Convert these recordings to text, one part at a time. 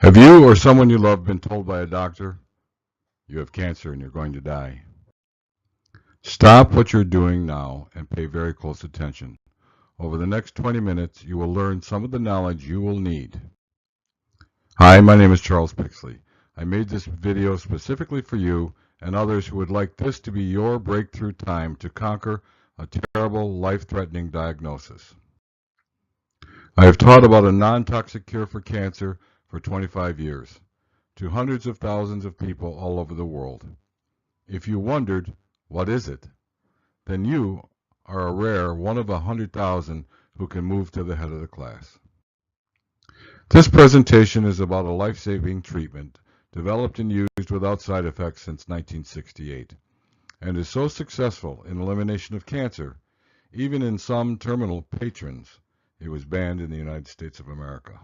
Have you or someone you love been told by a doctor, you have cancer and you're going to die? Stop what you're doing now and pay very close attention. Over the next 20 minutes, you will learn some of the knowledge you will need. Hi, my name is Charles Pixley. I made this video specifically for you and others who would like this to be your breakthrough time to conquer a terrible, life-threatening diagnosis. I have taught about a non-toxic cure for cancer for 25 years to hundreds of thousands of people all over the world. If you wondered, what is it? Then you are a rare one of 100,000 who can move to the head of the class. This presentation is about a life-saving treatment developed and used without side effects since 1968 and is so successful in elimination of cancer, even in some terminal patrons, it was banned in the United States of America.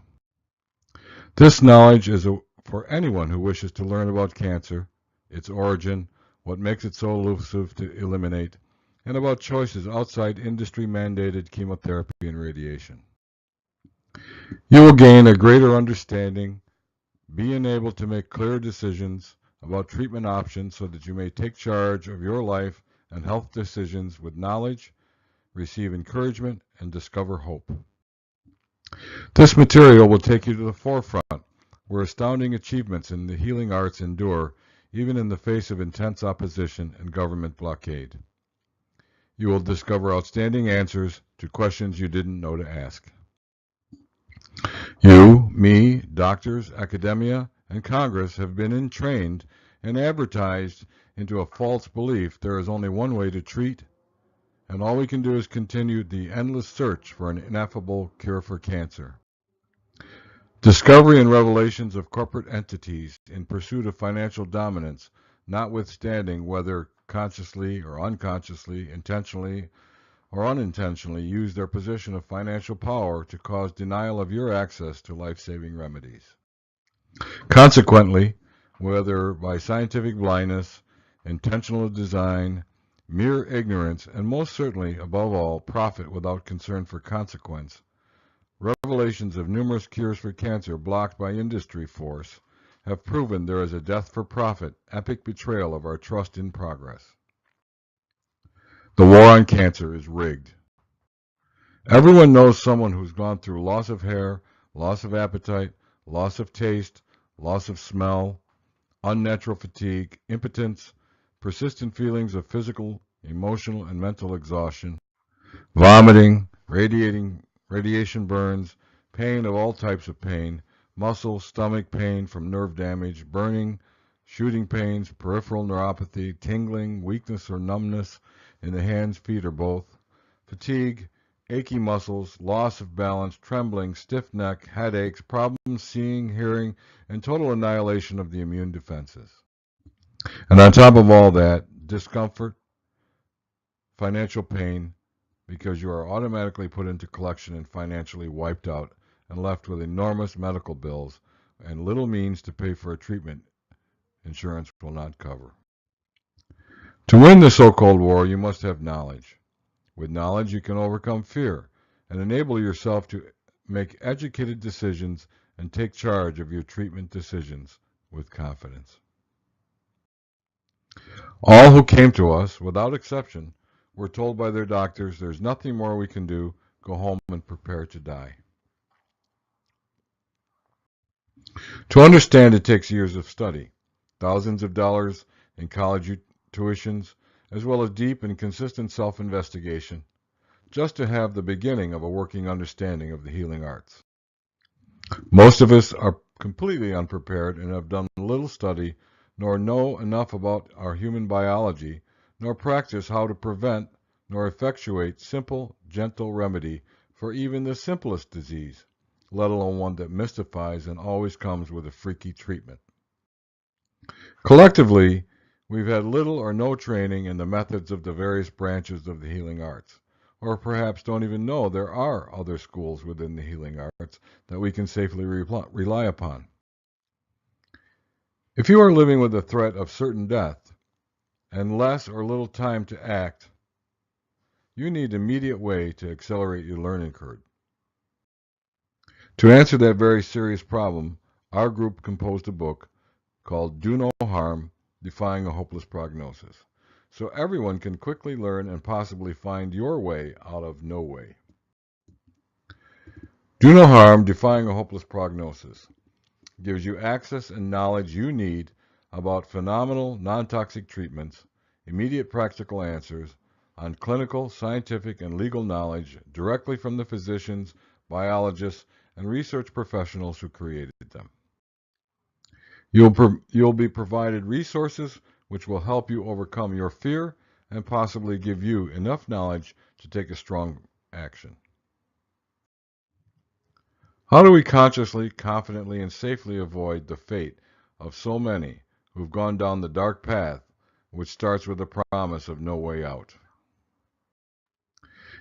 This knowledge is for anyone who wishes to learn about cancer, its origin, what makes it so elusive to eliminate, and about choices outside industry-mandated chemotherapy and radiation. You will gain a greater understanding, being able to make clear decisions about treatment options so that you may take charge of your life and health decisions with knowledge, receive encouragement, and discover hope. This material will take you to the forefront, where astounding achievements in the healing arts endure, even in the face of intense opposition and government blockade. You will discover outstanding answers to questions you didn't know to ask. You, me, doctors, academia, and Congress have been entrained and advertised into a false belief there is only one way to treat, and all we can do is continue the endless search for an ineffable cure for cancer. Discovery and revelations of corporate entities in pursuit of financial dominance, notwithstanding whether consciously or unconsciously, intentionally or unintentionally, use their position of financial power to cause denial of your access to life-saving remedies. Consequently, whether by scientific blindness, intentional design, mere ignorance, and most certainly, above all, profit without concern for consequence, revelations of numerous cures for cancer blocked by industry force have proven there is a death for profit, epic betrayal of our trust in progress. The war on cancer is rigged. Everyone knows someone who's gone through loss of hair, loss of appetite, loss of taste, loss of smell, unnatural fatigue, impotence, persistent feelings of physical, emotional, and mental exhaustion, vomiting, radiation burns, pain of all types of pain, muscle, stomach pain from nerve damage, burning, shooting pains, peripheral neuropathy, tingling, weakness or numbness in the hands, feet, or both, fatigue, achy muscles, loss of balance, trembling, stiff neck, headaches, problems seeing, hearing, and total annihilation of the immune defenses. And on top of all that, discomfort, financial pain, because you are automatically put into collection and financially wiped out and left with enormous medical bills and little means to pay for a treatment insurance will not cover. To win the so-called war, you must have knowledge. With knowledge, you can overcome fear and enable yourself to make educated decisions and take charge of your treatment decisions with confidence. All who came to us, without exception, were told by their doctors, there's nothing more we can do, go home and prepare to die. To understand it takes years of study, thousands of dollars in college tuitions, as well as deep and consistent self-investigation, just to have the beginning of a working understanding of the healing arts. Most of us are completely unprepared and have done little study, nor know enough about our human biology, nor practice how to prevent, nor effectuate simple, gentle remedy for even the simplest disease, let alone one that mystifies and always comes with a freaky treatment. Collectively, we've had little or no training in the methods of the various branches of the healing arts, or perhaps don't even know there are other schools within the healing arts that we can safely rely upon. If you are living with the threat of certain death and less or little time to act, you need an immediate way to accelerate your learning curve. To answer that very serious problem, our group composed a book called Do No Harm, Defying a Hopeless Prognosis, so everyone can quickly learn and possibly find your way out of no way. Do No Harm, Defying a Hopeless Prognosis gives you access and knowledge you need about phenomenal non-toxic treatments, immediate practical answers on clinical, scientific, and legal knowledge directly from the physicians, biologists, and research professionals who created them. You'll be provided resources which will help you overcome your fear and possibly give you enough knowledge to take a strong action. How do we consciously, confidently, and safely avoid the fate of so many who've gone down the dark path, which starts with the promise of no way out?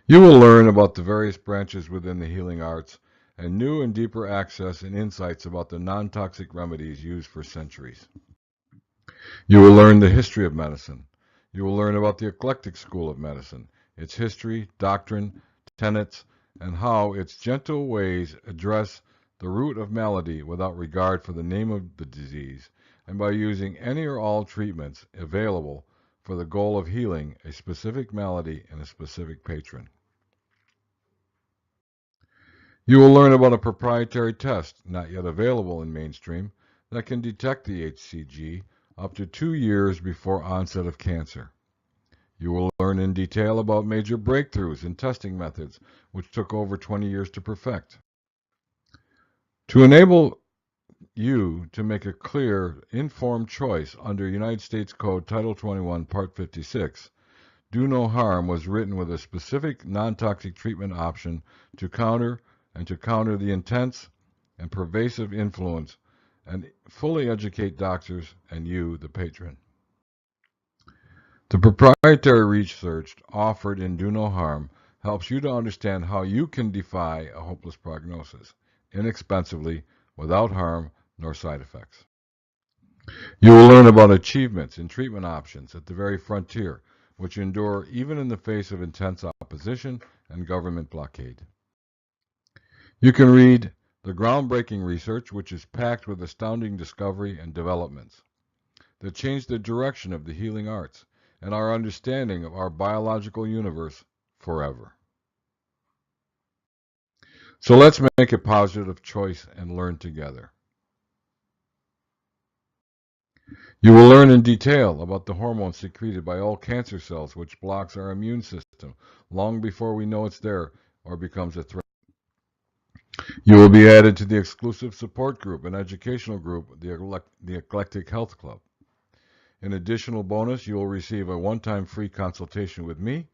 You will learn about the various branches within the healing arts and new and deeper access and insights about the non-toxic remedies used for centuries. You will learn the history of medicine. You will learn about the eclectic school of medicine, its history, doctrine, tenets, and how its gentle ways address the root of malady without regard for the name of the disease, and by using any or all treatments available for the goal of healing a specific malady in a specific patron. You will learn about a proprietary test, not yet available in mainstream, that can detect the HCG up to 2 years before onset of cancer. You will learn in detail about major breakthroughs in testing methods, which took over 20 years to perfect. To enable you to make a clear, informed choice under United States Code Title 21, Part 56, Do No Harm was written with a specific non-toxic treatment option to counter the intense and pervasive influence and fully educate doctors and you, the patron. The proprietary research offered in Do No Harm helps you to understand how you can defy a hopeless prognosis inexpensively, without harm nor side effects. You will learn about achievements in treatment options at the very frontier, which endure even in the face of intense opposition and government blockade. You can read the groundbreaking research, which is packed with astounding discovery and developments that change the direction of the healing arts and our understanding of our biological universe forever. So let's make a positive choice and learn together. You will learn in detail about the hormones secreted by all cancer cells, which blocks our immune system long before we know it's there or becomes a threat. You will be added to the exclusive support group and educational group, the Eclectic Health Club. In additional bonus, you will receive a one-time free consultation with me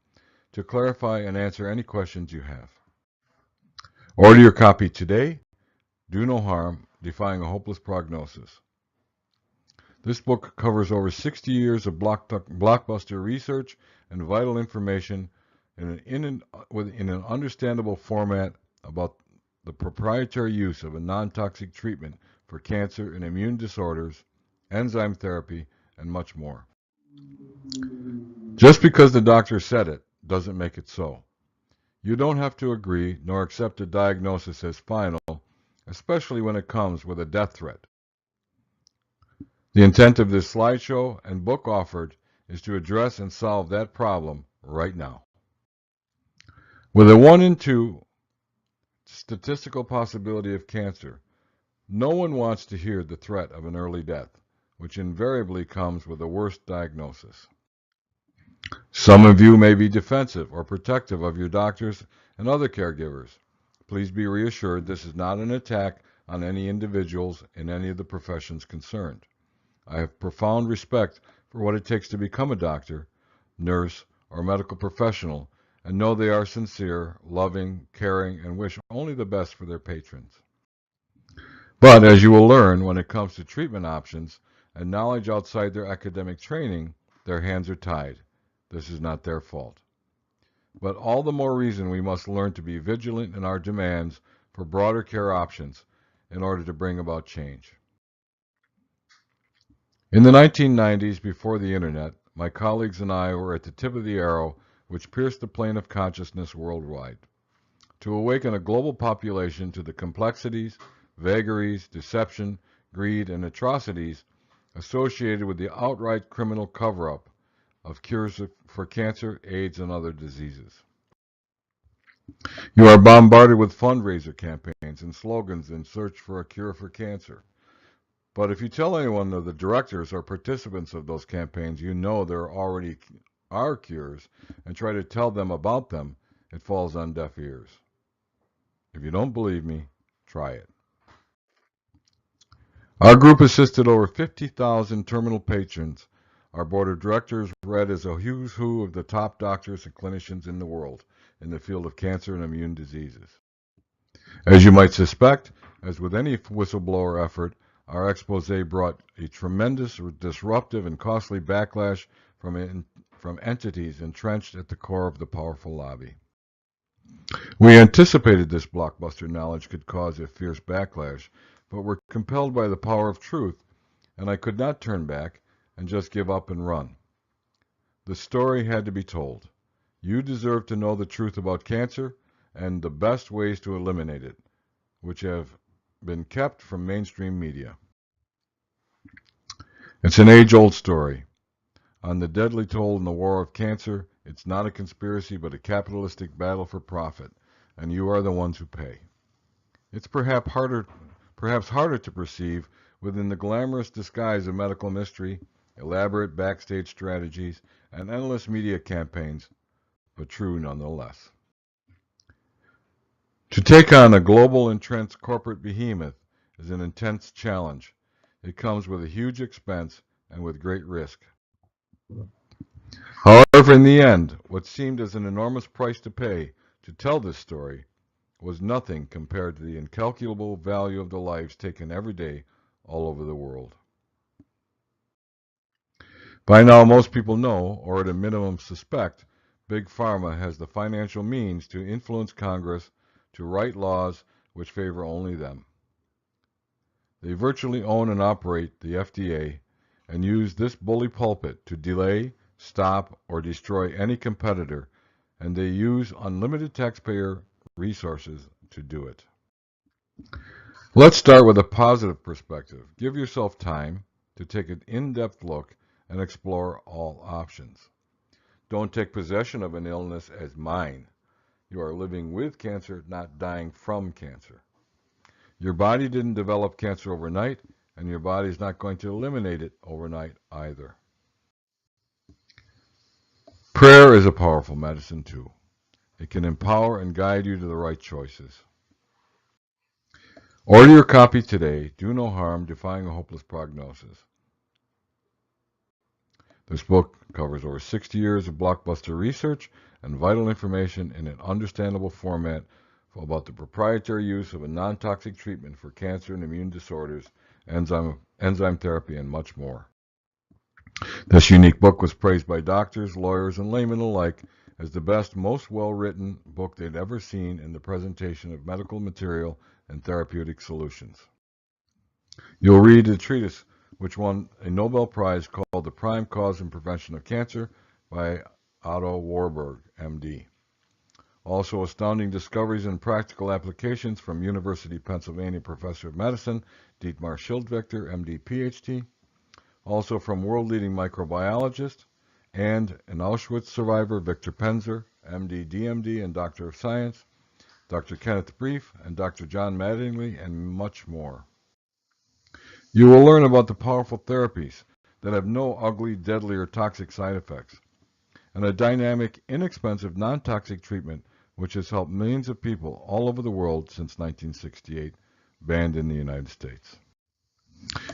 to clarify and answer any questions you have. Order your copy today. Do No Harm, Defying a Hopeless Prognosis. This book covers over 60 years of blockbuster research and vital information in an understandable format about the proprietary use of a non-toxic treatment for cancer and immune disorders, enzyme therapy, and much more. Just because the doctor said it doesn't make it so. You don't have to agree nor accept a diagnosis as final, especially when it comes with a death threat. The intent of this slideshow and book offered is to address and solve that problem right now. With a 1 in 2 statistical possibility of cancer, no one wants to hear the threat of an early death, which invariably comes with the worst diagnosis. Some of you may be defensive or protective of your doctors and other caregivers. Please be reassured this is not an attack on any individuals in any of the professions concerned. I have profound respect for what it takes to become a doctor, nurse, or medical professional, and know they are sincere, loving, caring, and wish only the best for their patrons. But as you will learn, when it comes to treatment options and knowledge outside their academic training, their hands are tied. This is not their fault. But all the more reason we must learn to be vigilant in our demands for broader care options in order to bring about change. In the 1990s, before the internet, my colleagues and I were at the tip of the arrow which pierced the plane of consciousness worldwide. To awaken a global population to the complexities, vagaries, deception, greed, and atrocities associated with the outright criminal cover-up of cures for cancer, AIDS, and other diseases. You are bombarded with fundraiser campaigns and slogans in search for a cure for cancer. But if you tell anyone of the directors or participants of those campaigns you know there already are cures and try to tell them about them, it falls on deaf ears. If you don't believe me, try it. Our group assisted over 50,000 terminal patrons. Our board of directors read as a who's who of the top doctors and clinicians in the world in the field of cancer and immune diseases. As you might suspect, as with any whistleblower effort, our expose brought a tremendous, disruptive, and costly backlash from entities entrenched at the core of the powerful lobby. We anticipated this blockbuster knowledge could cause a fierce backlash, but were compelled by the power of truth, and I could not turn back and just give up and run. The story had to be told. You deserve to know the truth about cancer and the best ways to eliminate it, which have been kept from mainstream media. It's an age-old story. On the deadly toll in the war of cancer, it's not a conspiracy but a capitalistic battle for profit, and you are the ones who pay. It's perhaps harder to perceive within the glamorous disguise of medical mystery, elaborate backstage strategies, and endless media campaigns, but true nonetheless. To take on a global entrenched corporate behemoth is an intense challenge. It comes with a huge expense and with great risk. However, in the end, what seemed as an enormous price to pay to tell this story was nothing compared to the incalculable value of the lives taken every day all over the world. By now, most people know, or at a minimum suspect, Big Pharma has the financial means to influence Congress to write laws which favor only them. They virtually own and operate the FDA and use this bully pulpit to delay, stop, or destroy any competitor, and they use unlimited taxpayer resources to do it. Let's start with a positive perspective. Give yourself time to take an in-depth look and explore all options. Don't take possession of an illness as mine. You are living with cancer, not dying from cancer. Your body didn't develop cancer overnight, and your body is not going to eliminate it overnight either. Prayer is a powerful medicine too. It can empower and guide you to the right choices. Order your copy today. Do no harm, Defying a Hopeless Prognosis. This book covers over 60 years of blockbuster research and vital information in an understandable format about the proprietary use of a non-toxic treatment for cancer and immune disorders, enzyme therapy, and much more. This unique book was praised by doctors, lawyers, and laymen alike as the best, most well-written book they'd ever seen in the presentation of medical material and therapeutic solutions. You'll read a treatise which won a Nobel Prize called The Prime Cause and Prevention of Cancer by Otto Warburg, MD. Also, astounding discoveries and practical applications from University of Pennsylvania Professor of Medicine Dietmar Schildvector, MD, PhD. Also from world-leading microbiologist and an Auschwitz survivor, Victor Penzer, MD, DMD, and Doctor of Science, Dr. Kenneth Brief, and Dr. John Mattingly, and much more. You will learn about the powerful therapies that have no ugly, deadly, or toxic side effects, and a dynamic, inexpensive, non-toxic treatment which has helped millions of people all over the world since 1968, banned in the United States.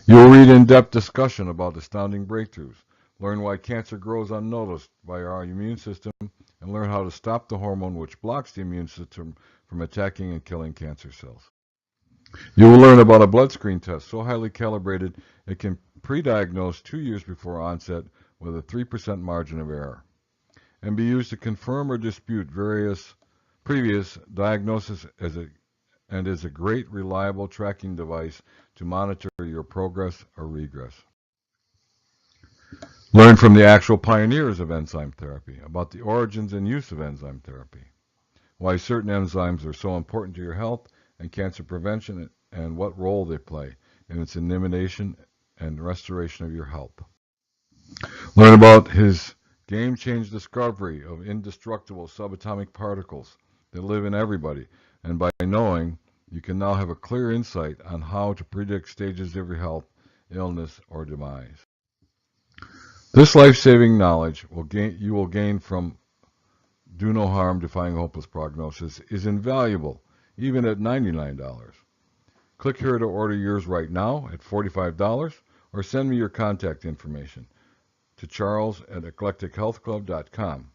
You will read in-depth discussion about astounding breakthroughs, learn why cancer grows unnoticed by our immune system, and learn how to stop the hormone which blocks the immune system from attacking and killing cancer cells. You will learn about a blood screen test so highly calibrated it can pre-diagnose 2 years before onset with a 3% margin of error, and be used to confirm or dispute various previous diagnosis and is a great reliable tracking device to monitor your progress or regress. Learn from the actual pioneers of enzyme therapy about the origins and use of enzyme therapy, why certain enzymes are so important to your health, and cancer prevention and what role they play in its elimination and restoration of your health. Learn about his game-changing discovery of indestructible subatomic particles that live in everybody, and by knowing, you can now have a clear insight on how to predict stages of your health, illness, or demise. This life-saving knowledge you will gain from Do No Harm, Defying Hopeless Prognosis is invaluable, even at $99. Click here to order yours right now at $45, or send me your contact information to charles@eclectichealthclub.com.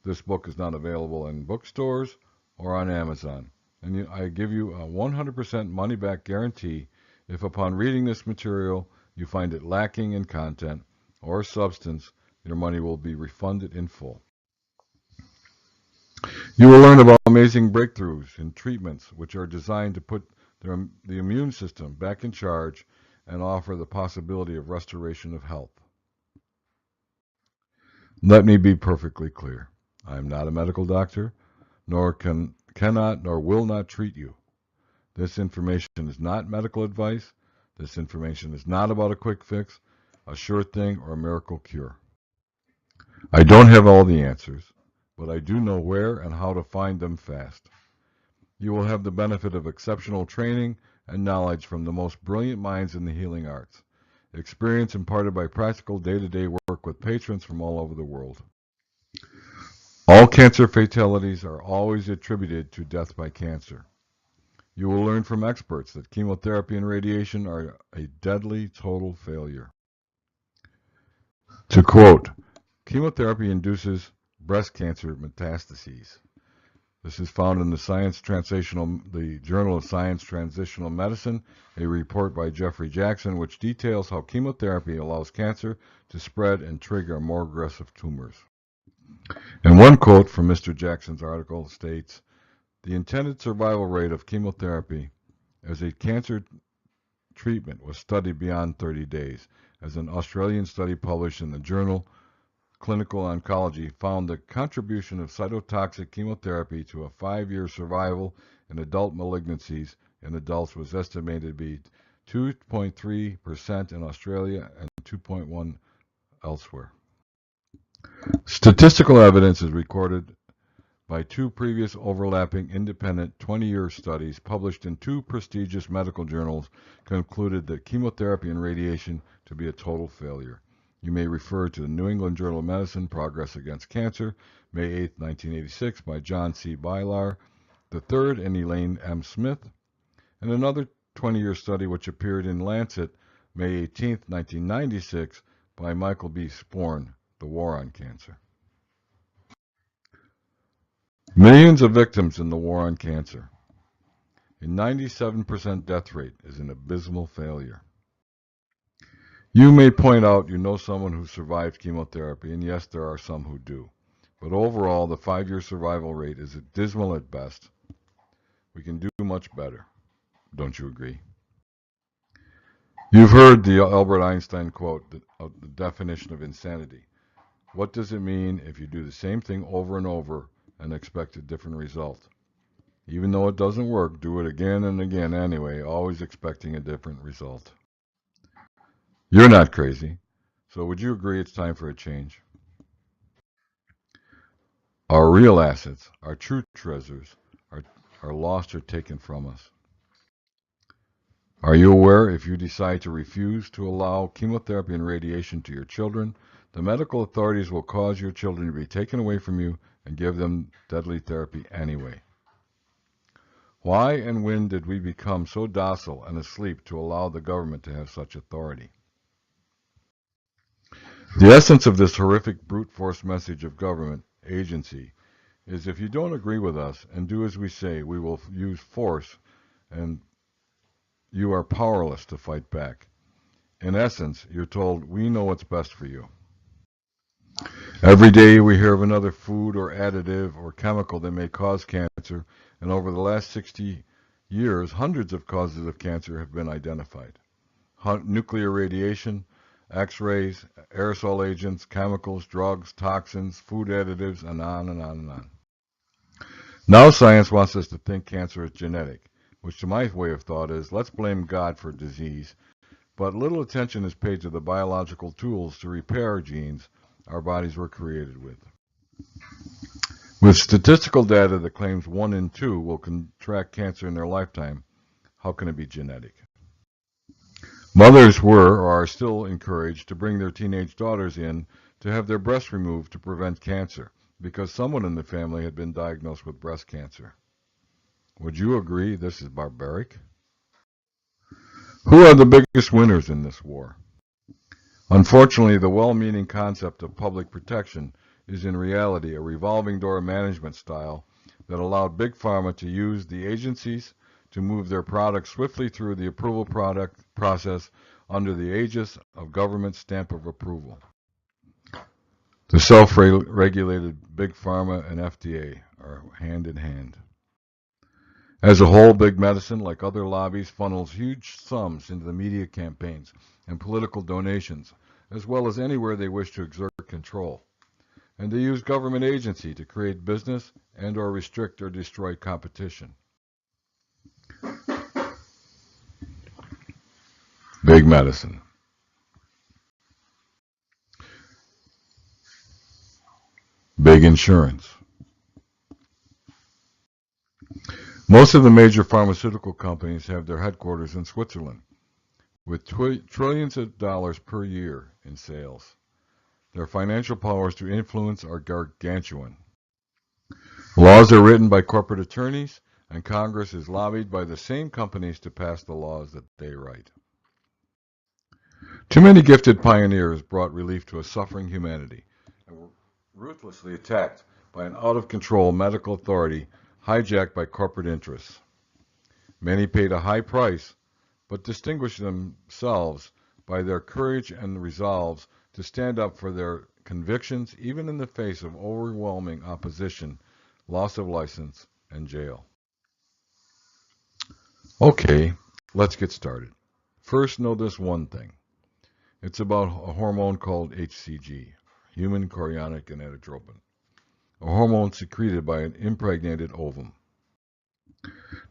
This book is not available in bookstores or on Amazon, and I give you a 100% money-back guarantee if upon reading this material you find it lacking in content or substance. Your money will be refunded in full. You will learn about amazing breakthroughs in treatments which are designed to put the immune system back in charge and offer the possibility of restoration of health. Let me be perfectly clear. I am not a medical doctor, nor cannot nor will not treat you. This information is not medical advice. This information is not about a quick fix, a sure thing, or a miracle cure. I don't have all the answers, but I do know where and how to find them fast. You will have the benefit of exceptional training and knowledge from the most brilliant minds in the healing arts, experience imparted by practical day-to-day work with patrons from all over the world. All cancer fatalities are always attributed to death by cancer. You will learn from experts that chemotherapy and radiation are a deadly total failure. To quote, chemotherapy induces breast cancer metastases. This is found in the Journal of Science Transitional Medicine, a report by Jeffrey Jackson, which details how chemotherapy allows cancer to spread and trigger more aggressive tumors. And one quote from Mr. Jackson's article states, the intended survival rate of chemotherapy as a cancer treatment was studied beyond 30 days, as an Australian study published in the journal Clinical Oncology found the contribution of cytotoxic chemotherapy to a 5-year survival in adult malignancies in adults was estimated to be 2.3% in Australia and 2.1% elsewhere. Statistical evidence is recorded by 2 previous overlapping independent 20-year studies published in 2 prestigious medical journals concluded that chemotherapy and radiation to be a total failure. You may refer to the New England Journal of Medicine, Progress Against Cancer, May 8, 1986, by John C. Bylar III and Elaine M. Smith, and another 20-year study which appeared in Lancet, May 18, 1996, by Michael B. Sporn, The War on Cancer. Millions of victims in the war on cancer. A 97% death rate is an abysmal failure. You may point out you know someone who survived chemotherapy, and yes, there are some who do. But overall, the 5-year survival rate is dismal at best. We can do much better. Don't you agree? You've heard the Albert Einstein quote, the definition of insanity. What does it mean if you do the same thing over and over and expect a different result? Even though it doesn't work, do it again and again anyway, always expecting a different result. You're not crazy, so would you agree it's time for a change? Our real assets, our true treasures, are lost or taken from us. Are you aware if you decide to refuse to allow chemotherapy and radiation to your children, the medical authorities will cause your children to be taken away from you and give them deadly therapy anyway? Why and when did we become so docile and asleep to allow the government to have such authority? The essence of this horrific brute force message of government agency is if you don't agree with us and do as we say, we will use force and you are powerless to fight back. In essence, you're told, we know what's best for you. Every day we hear of another food or additive or chemical that may cause cancer, and over the last 60 years, hundreds of causes of cancer have been identified. Nuclear radiation, X-rays, aerosol agents, chemicals, drugs, toxins, food additives, and on and on and on. Now science wants us to think cancer is genetic, which to my way of thought is, let's blame God for disease, but little attention is paid to the biological tools to repair genes our bodies were created with. With statistical data that claims 1 in 2 will contract cancer in their lifetime, how can it be genetic? Mothers were or are still encouraged to bring their teenage daughters in to have their breasts removed to prevent cancer because someone in the family had been diagnosed with breast cancer. Would you agree this is barbaric? Who are the biggest winners in this war? Unfortunately, the well-meaning concept of public protection is in reality a revolving door management style that allowed Big Pharma to use the agencies to move their products swiftly through the approval process under the aegis of government stamp of approval. The self-regulated Big Pharma and FDA are hand in hand. As a whole, Big Medicine, like other lobbies, funnels huge sums into the media campaigns and political donations, as well as anywhere they wish to exert control. And they use government agency to create business and or restrict or destroy competition. Big Medicine. Big Insurance. Most of the major pharmaceutical companies have their headquarters in Switzerland, with trillions of dollars per year in sales. Their financial powers to influence are gargantuan. Laws are written by corporate attorneys, and Congress is lobbied by the same companies to pass the laws that they write. Too many gifted pioneers brought relief to a suffering humanity and were ruthlessly attacked by an out-of-control medical authority hijacked by corporate interests. Many paid a high price, but distinguished themselves by their courage and resolves to stand up for their convictions even in the face of overwhelming opposition, loss of license, and jail. Okay, let's get started. First, know this one thing. It's about a hormone called HCG, human chorionic gonadotropin, a hormone secreted by an impregnated ovum.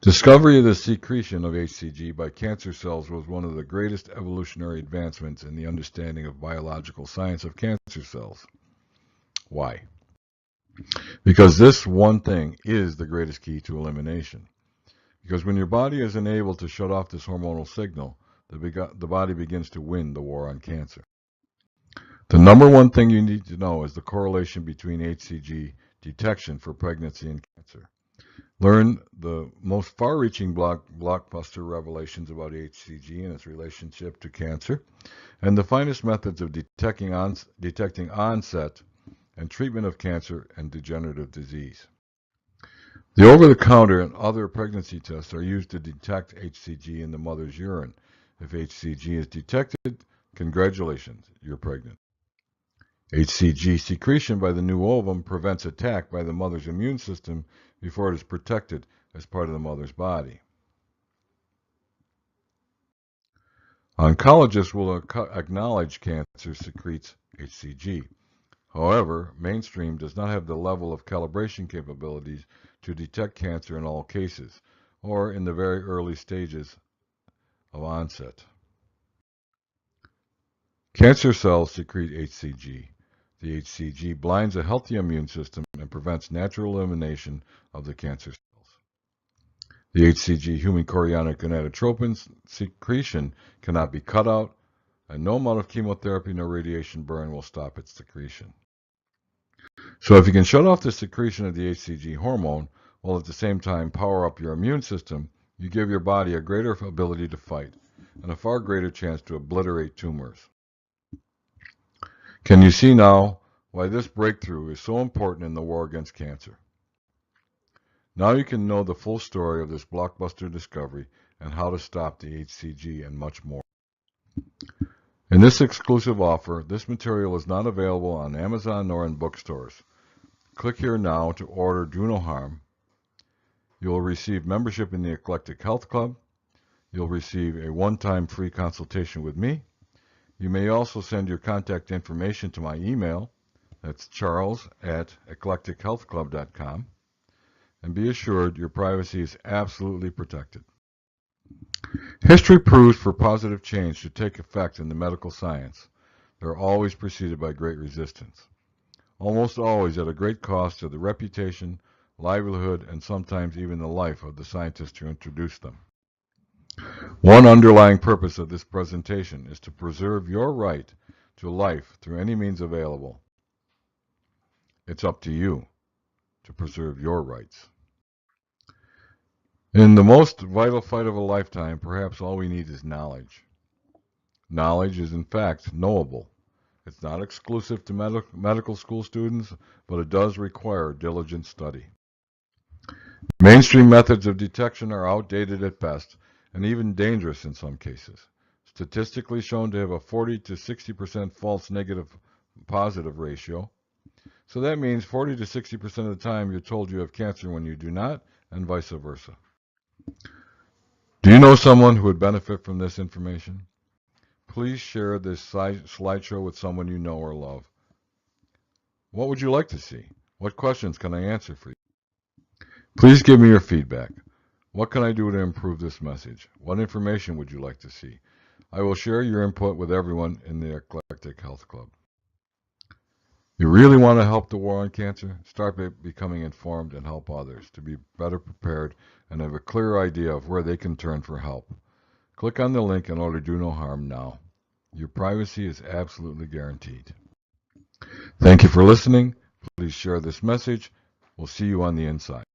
Discovery of the secretion of HCG by cancer cells was one of the greatest evolutionary advancements in the understanding of biological science of cancer cells. Why? Because this one thing is the greatest key to elimination. Because when your body is unable to shut off this hormonal signal, the body begins to win the war on cancer. The number one thing you need to know is the correlation between HCG detection for pregnancy and cancer. Learn the most far-reaching blockbuster revelations about HCG and its relationship to cancer, and the finest methods of detecting onset and treatment of cancer and degenerative disease. The over-the-counter and other pregnancy tests are used to detect HCG in the mother's urine. If HCG is detected, congratulations, you're pregnant. HCG secretion by the new ovum prevents attack by the mother's immune system before it is protected as part of the mother's body. Oncologists will acknowledge cancer secretes HCG. However, mainstream does not have the level of calibration capabilities to detect cancer in all cases, or in the very early stages of onset. Cancer cells secrete HCG. The HCG blinds a healthy immune system and prevents natural elimination of the cancer cells. The HCG human chorionic gonadotropin secretion cannot be cut out, and no amount of chemotherapy nor radiation burn will stop its secretion. So if you can shut off the secretion of the HCG hormone, while at the same time power up your immune system, you give your body a greater ability to fight, and a far greater chance to obliterate tumors. Can you see now why this breakthrough is so important in the war against cancer? Now you can know the full story of this blockbuster discovery and how to stop the HCG and much more. In this exclusive offer, this material is not available on Amazon nor in bookstores. Click here now to order Do No Harm. You will receive membership in the Eclectic Health Club. You'll receive a one-time free consultation with me. You may also send your contact information to my email. That's charles@eclectichealthclub.com. And be assured your privacy is absolutely protected. History proves for positive change to take effect in the medical science, they are always preceded by great resistance, almost always at a great cost to the reputation, livelihood, and sometimes even the life of the scientist who introduced them. One underlying purpose of this presentation is to preserve your right to life through any means available. It's up to you to preserve your rights. In the most vital fight of a lifetime, perhaps all we need is knowledge. Knowledge is in fact knowable. It's not exclusive to medical school students, but it does require diligent study. Mainstream methods of detection are outdated at best and even dangerous in some cases. Statistically shown to have a 40 to 60% false negative positive ratio. So that means 40 to 60% of the time you're told you have cancer when you do not, and vice versa. Do you know someone who would benefit from this information? Please share this slideshow with someone you know or love. What would you like to see? What questions can I answer for you? Please give me your feedback. What can I do to improve this message? What information would you like to see? I will share your input with everyone in the Eclectic Health Club. You really want to help the war on cancer? Start by becoming informed and help others to be better prepared and have a clear idea of where they can turn for help. Click on the link in order to do no harm now. Your privacy is absolutely guaranteed. Thank you for listening. Please share this message. We'll see you on the inside.